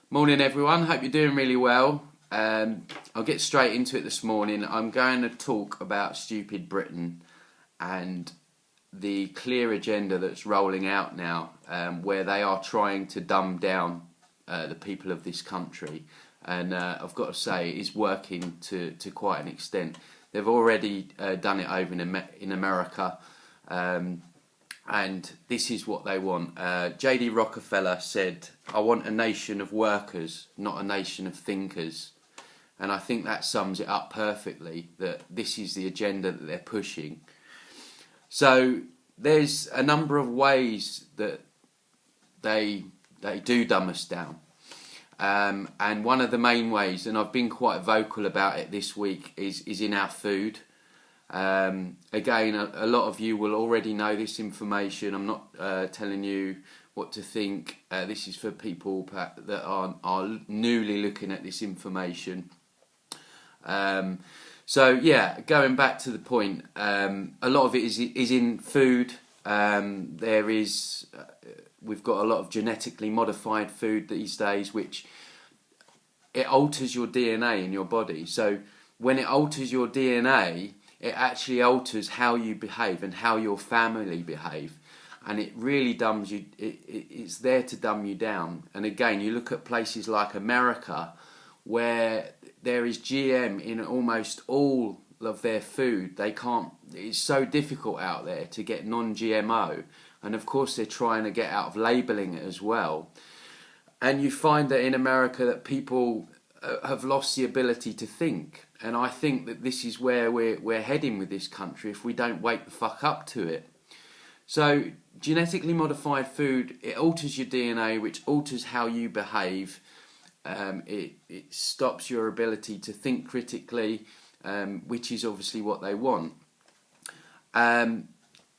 Morning everyone, hope you're doing really well. I'll get straight into it this morning. I'm going to talk about stupid Britain and the clear agenda that's rolling out now, where they are trying to dumb down the people of this country. And I've got to say, it is working to quite an extent. They've already done it over in America. And this is what they want. J.D. Rockefeller said, "I want a nation of workers, not a nation of thinkers." And I think that sums it up perfectly, that this is the agenda that they're pushing. So there's a number of ways that they do dumb us down. And one of the main ways, and I've been quite vocal about it this week, is in our food. Again, a lot of you will already know this information. I'm not telling you what to think. This is for people that are newly looking at this information. So yeah, going back to the point, a lot of it is in food. We've got a lot of genetically modified food these days, which it alters your DNA in your body. So when it alters your DNA, it actually alters how you behave and how your family behave, and it really dumbs you. It's there to dumb you down. And again, you look at places like America, where there is GM in almost all of their food. They can't. It's so difficult out there to get non-GMO, and of course they're trying to get out of labelling it as well. And you find that in America that people have lost the ability to think. And I think that this is where we're heading with this country if we don't wake the fuck up to it. So genetically modified food, it alters your DNA, which alters how you behave. It stops your ability to think critically, which is obviously what they want.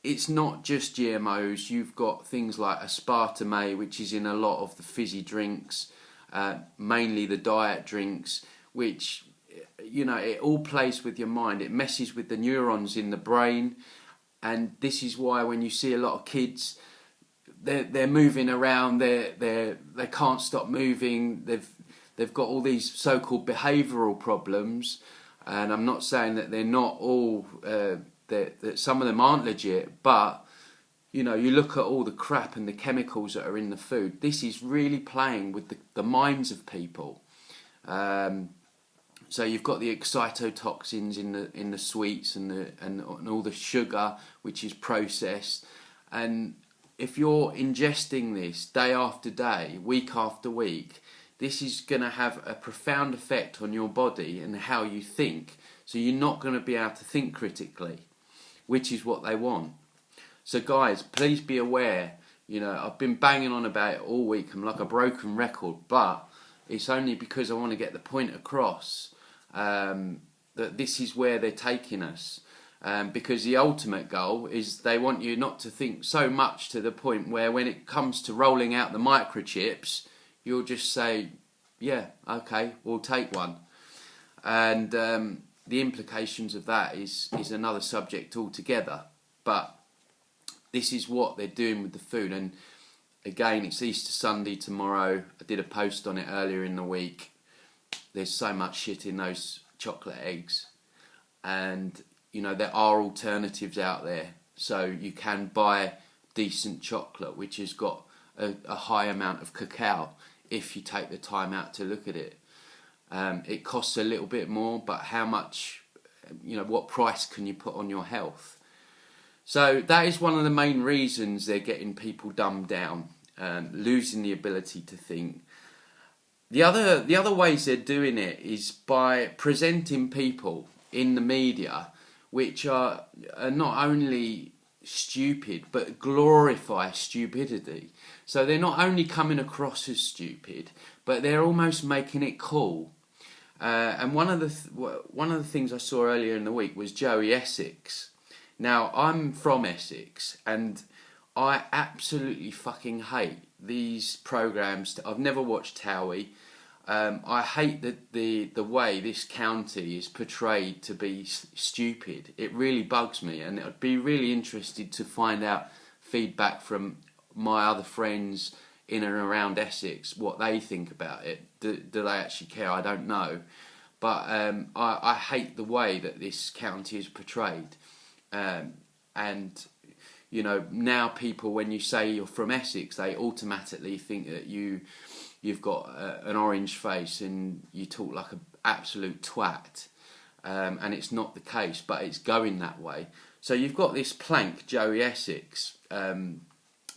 It's not just GMOs. You've got things like aspartame, which is in a lot of the fizzy drinks, mainly the diet drinks, which, you know, it all plays with your mind. It messes with the neurons in the brain, and this is why when you see a lot of kids, they're moving around, they can't stop moving. They've got all these so-called behavioural problems, and I'm not saying that they're not all that some of them aren't legit, but you know, you look at all the crap and the chemicals that are in the food. This is really playing with the minds of people. So you've got the excitotoxins in the sweets and all the sugar, which is processed. And if you're ingesting this day after day, week after week, this is going to have a profound effect on your body and how you think. So you're not going to be able to think critically, which is what they want. So guys, please be aware. You know, I've been banging on about it all week. I'm like a broken record, but it's only because I want to get the point across, that this is where they're taking us. Because the ultimate goal is they want you not to think so much to the point where when it comes to rolling out the microchips, you'll just say, yeah, okay, we'll take one. And the implications of that is another subject altogether. But this is what they're doing with the food. And again, it's Easter Sunday tomorrow. I did a post on it earlier in the week. There's so much shit in those chocolate eggs. And, you know, there are alternatives out there. So you can buy decent chocolate, which has got a high amount of cacao, if you take the time out to look at it. It costs a little bit more, but how much, you know, what price can you put on your health? So that is one of the main reasons they're getting people dumbed down, losing the ability to think. The other ways they're doing it is by presenting people in the media which are not only stupid but glorify stupidity. So they're not only coming across as stupid, but they're almost making it cool. And one of the things I saw earlier in the week was Joey Essex. Now, I'm from Essex, and I absolutely fucking hate these programmes. I've never watched Towie. I hate the way this county is portrayed to be stupid. It really bugs me, and I'd be really interested to find out feedback from my other friends in and around Essex what they think about it. Do they actually care? I don't know. But I hate the way that this county is portrayed. And, you know, now people, when you say you're from Essex, they automatically think that you've got an orange face and you talk like an absolute twat. And it's not the case, but it's going that way. So you've got this plank, Joey Essex,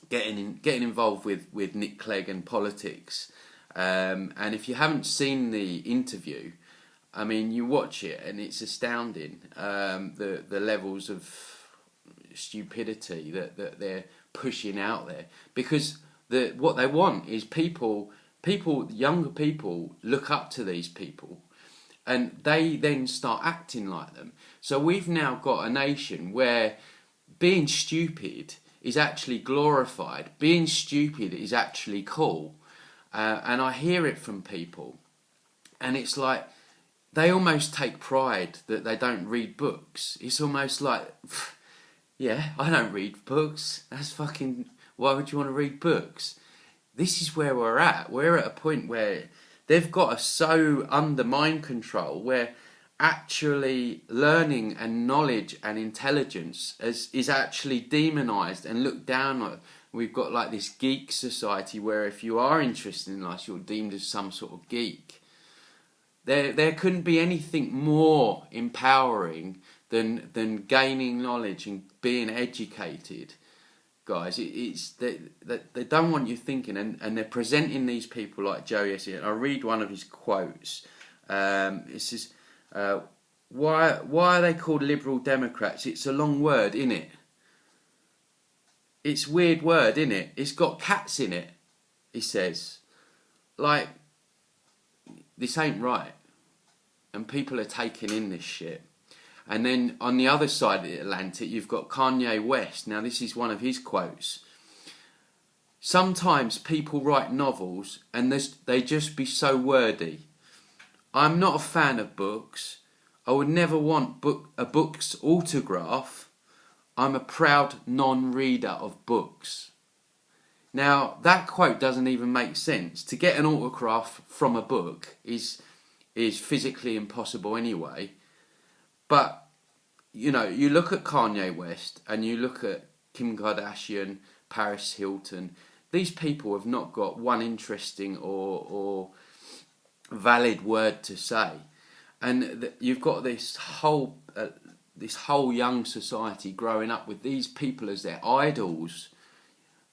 getting involved with Nick Clegg and politics. And if you haven't seen the interview, I mean, you watch it and it's astounding, the levels of stupidity that they're pushing out there. Because what they want is younger people look up to these people and they then start acting like them. So we've now got a nation where being stupid is actually glorified. Being stupid is actually cool. And I hear it from people. And it's like, they almost take pride that they don't read books. It's almost like, yeah, I don't read books. That's fucking, why would you want to read books? This is where we're at. We're at a point where they've got us so under mind control, where actually learning and knowledge and intelligence is actually demonised and looked down on. We've got like this geek society where if you are interested in life, you're deemed as some sort of geek. There couldn't be anything more empowering than gaining knowledge and being educated, guys. It's they don't want you thinking, and they're presenting these people like Joey Essex. And I read one of his quotes. It says, "Why are they called Liberal Democrats? It's a long word, innit? It's a weird word, innit? It's got cats in it," he says. Like, this ain't right. And people are taking in this shit. And then on the other side of the Atlantic, you've got Kanye West. Now, this is one of his quotes. "Sometimes people write novels and they just be so wordy. I'm not a fan of books. I would never want a book's autograph. I'm a proud non-reader of books." Now, that quote doesn't even make sense. To get an autograph from a book is physically impossible anyway. But, you know, you look at Kanye West and you look at Kim Kardashian, Paris Hilton. These people have not got one interesting or valid word to say. And you've got this whole young society growing up with these people as their idols.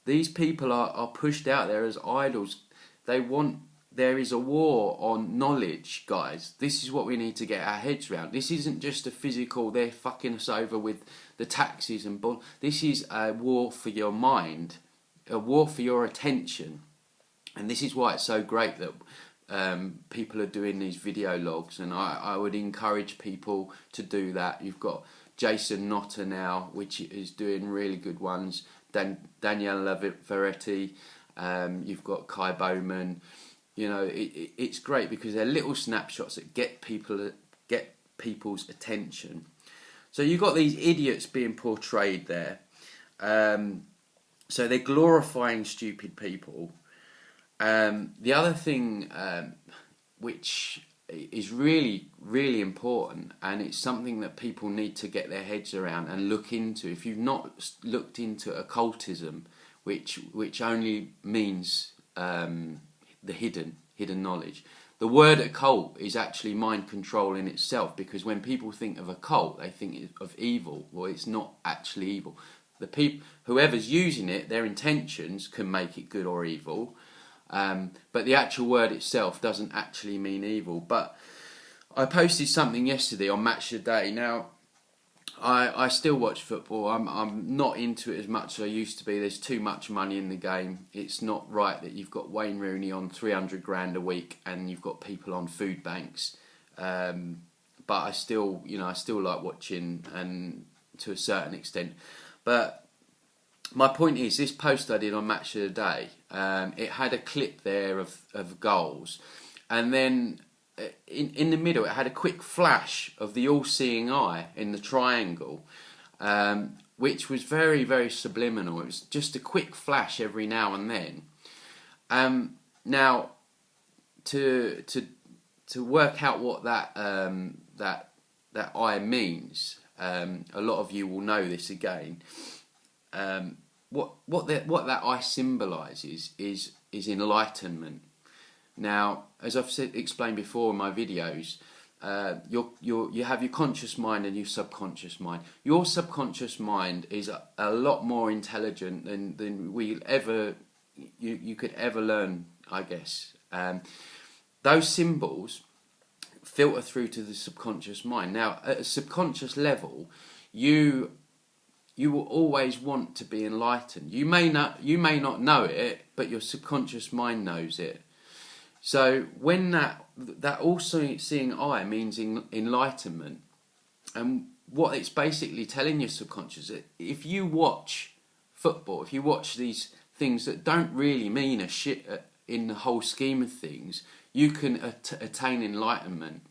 These people are pushed out there as idols. There is a war on knowledge, guys. This is what we need to get our heads around. This isn't just a physical, they're fucking us over with the taxes and this is a war for your mind, a war for your attention. And this is why it's so great that people are doing these video logs, and I would encourage people to do that. You've got Jason Notter now, which is doing really good ones. Danielle Laveretti, you've got Kai Bowman. You know, it's great because they're little snapshots that get people's attention. So you've got these idiots being portrayed there. So they're glorifying stupid people. The other thing which is really, really important, and it's something that people need to get their heads around and look into. If you've not looked into occultism, which only means the hidden knowledge. The word occult is actually mind control in itself, because when people think of occult, they think of evil. Well, it's not actually evil. Whoever's using it, their intentions can make it good or evil. But the actual word itself doesn't actually mean evil. But I posted something yesterday on Match of the Day. Now, I still watch football. I'm not into it as much as I used to be. There's too much money in the game. It's not right that you've got Wayne Rooney on 300 grand a week and you've got people on food banks. But I still like watching, and to a certain extent. But my point is, this post I did on Match of the Day, it had a clip there of goals, and then in the middle it had a quick flash of the all-seeing eye in the triangle, which was very, very subliminal. It was just a quick flash every now and then. Now, to work out what that eye means, a lot of you will know this again. What that eye symbolises is enlightenment. Now, as I've explained before in my videos, you have your conscious mind and your subconscious mind. Your subconscious mind is a lot more intelligent than you could ever learn, I guess. Those symbols filter through to the subconscious mind. Now, at a subconscious level, you will always want to be enlightened. You may not know it, but your subconscious mind knows it. So when that all-seeing eye means enlightenment, and what it's basically telling your subconscious, if you watch football, if you watch these things that don't really mean a shit in the whole scheme of things, you can attain enlightenment.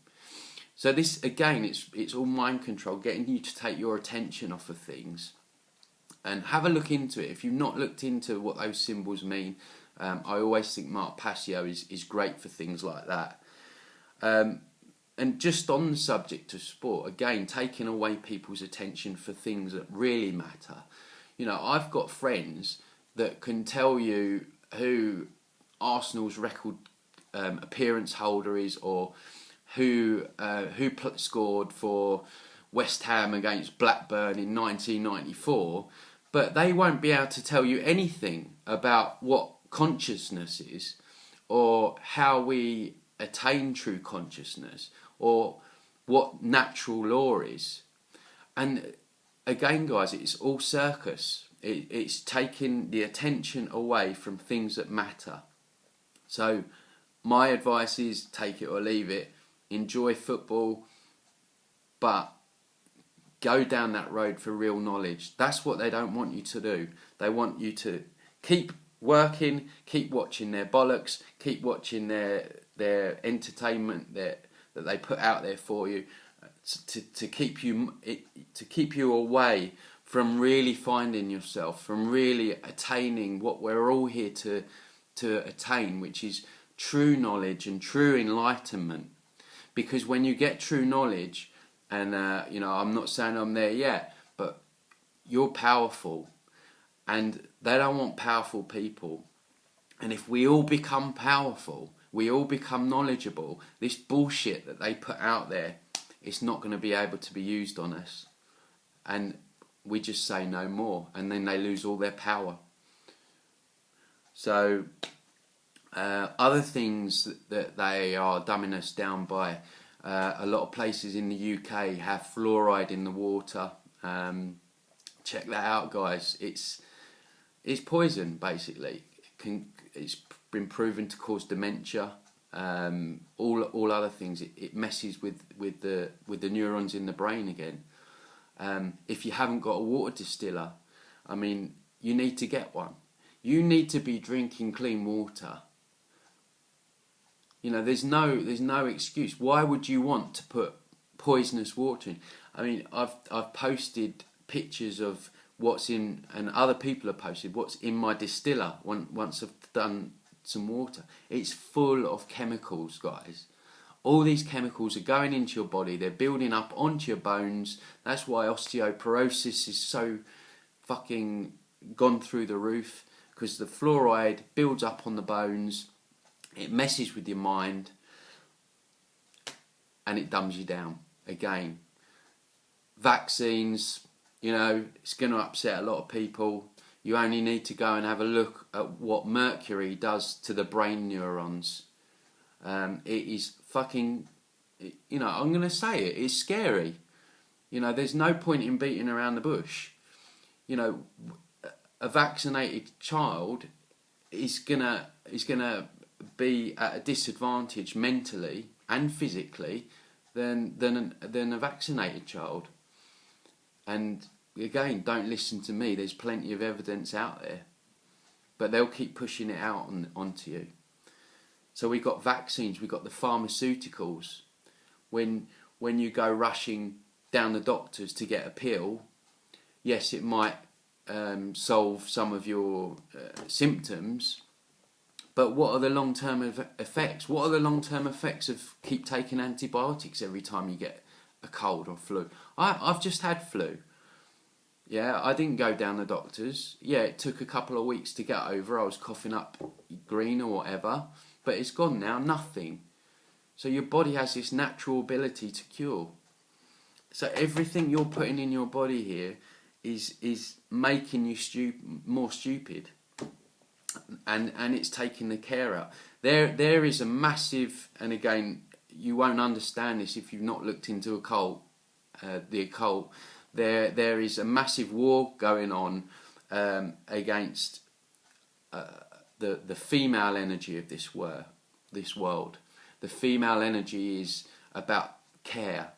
So this, again, it's all mind control, getting you to take your attention off of things. And have a look into it. If you've not looked into what those symbols mean, I always think Mark Passio is great for things like that. And just on the subject of sport, again, taking away people's attention for things that really matter. You know, I've got friends that can tell you who Arsenal's record appearance holder is, or who scored for West Ham against Blackburn in 1994, but they won't be able to tell you anything about what consciousness is, or how we attain true consciousness, or what natural law is. And again, guys, it's all circus. It's taking the attention away from things that matter. So my advice is take it or leave it. Enjoy football, but go down that road for real knowledge. That's what they don't want you to do. They want you to keep working, keep watching their bollocks, keep watching their entertainment that they put out there for you, to keep you away from really finding yourself, from really attaining what we're all here to attain, which is true knowledge and true enlightenment. Because when you get true knowledge, and I'm not saying I'm there yet, but you're powerful, and they don't want powerful people. And if we all become powerful, we all become knowledgeable, this bullshit that they put out there, it's not going to be able to be used on us. And we just say no more, and then they lose all their power. So other things that they are dumbing us down by, a lot of places in the UK have fluoride in the water. Check that out, guys. It's poison, basically. It's been proven to cause dementia. All other things. It messes with the neurons in the brain again. If you haven't got a water distiller, I mean, you need to get one. You need to be drinking clean water. You know, there's no excuse. Why would you want to put poisonous water in? I mean, I've posted pictures of what's in, and other people have posted what's in my distiller once I've done some water. It's full of chemicals, guys. All these chemicals are going into your body. They're building up onto your bones. That's why osteoporosis is so fucking gone through the roof, because the fluoride builds up on the bones. It messes with your mind, and it dumbs you down again. Vaccines, you know, it's going to upset a lot of people. You only need to go and have a look at what mercury does to the brain neurons. It is fucking, you know, I'm going to say it, it's scary. You know, there's no point in beating around the bush. You know, a vaccinated child is gonna be at a disadvantage mentally and physically than a vaccinated child. And again, don't listen to me. There's plenty of evidence out there, but they'll keep pushing it out onto you. So we've got vaccines, we've got the pharmaceuticals. When you go rushing down the doctors to get a pill, yes, it might solve some of your symptoms, But what are the long-term effects? What are the long-term effects of keep taking antibiotics every time you get a cold or flu? I've just had flu. Yeah, I didn't go down the doctors. Yeah, it took a couple of weeks to get over. I was coughing up green or whatever. But it's gone now, nothing. So your body has this natural ability to cure. So everything you're putting in your body here is making you more stupid. And it's taking the care out. There is a massive, and again, you won't understand this if you've not looked into the occult. There is a massive war going on against the female energy of this world. The female energy is about care.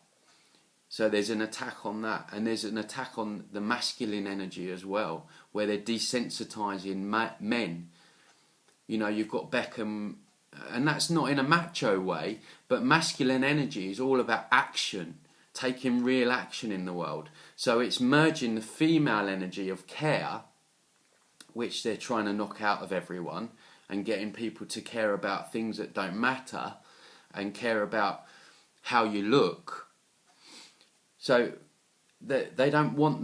So there's an attack on that, and there's an attack on the masculine energy as well, where they're desensitizing men. You know, you've got Beckham, and that's not in a macho way, but masculine energy is all about action, taking real action in the world. So it's merging the female energy of care, which they're trying to knock out of everyone, and getting people to care about things that don't matter, and care about how you look. So they don't want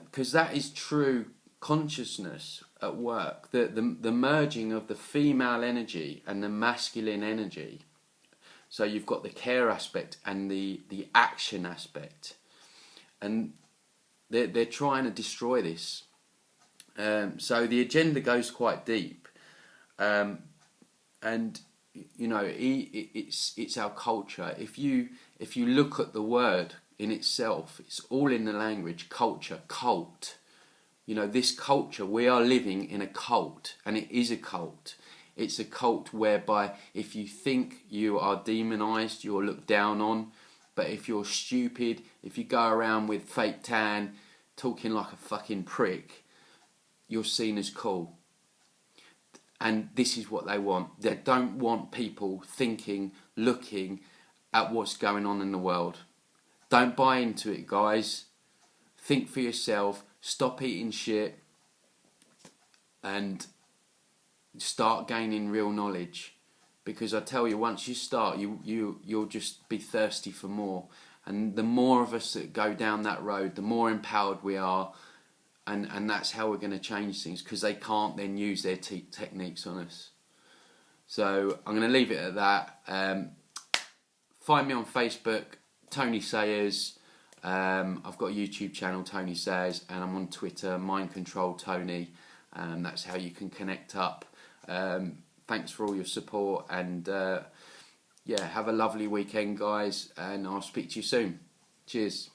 because that is true consciousness at work. The merging of the female energy and the masculine energy. So you've got the care aspect and the action aspect, and they're trying to destroy this. So the agenda goes quite deep, and you know it's our culture. If you look at the word in itself, it's all in the language. Culture, cult. You know, this culture, we are living in a cult, and it is a cult. It's a cult whereby if you think you are demonized, you're looked down on. But if you're stupid, if you go around with fake tan, talking like a fucking prick, you're seen as cool. And this is what they want. They don't want people thinking, looking at what's going on in the world. Don't buy into it, guys. Think for yourself. Stop eating shit. And start gaining real knowledge. Because I tell you, once you start, you'll just be thirsty for more. And the more of us that go down that road, the more empowered we are. And that's how we're going to change things. Because they can't then use their techniques on us. So I'm going to leave it at that. Find me on Facebook, Tony Sayers. I've got a YouTube channel, Tony Sayers, and I'm on Twitter, Mind Control Tony. That's how you can connect up. Thanks for all your support, and yeah, have a lovely weekend, guys, and I'll speak to you soon. Cheers.